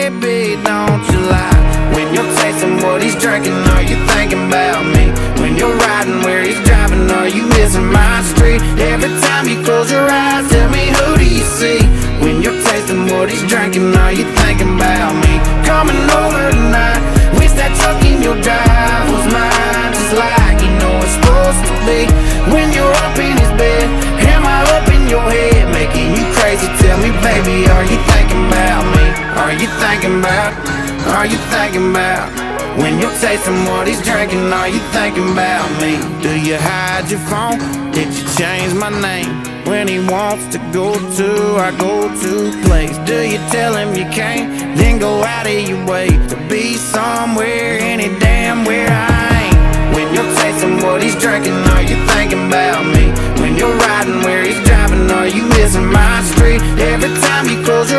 baby, don't you lie. When you're tasting what he's drinking, are you thinking about me? When you're riding where he's driving, are you missing my street? Every time you close your eyes, tell me, who do you see? When you're tasting what he's drinking, are you thinking about me? Coming over tonight, wish that truck in your drive was mine, just like you know it's supposed to be. When you're up in his bed, am I up in your head, making you crazy? Tell me, baby, are you thinking about me? Are you thinking about? Are you thinking about? When you're tasting what he's drinking, are you thinking about me? Do you hide your phone? Did you change my name? When he wants to go to our go-to place, do you tell him you can't, then go out of your way to be somewhere, any damn where I ain't? When you're tasting what he's drinking, are you thinking about me? When you're riding where he's driving, are you missing my street? Every time you close your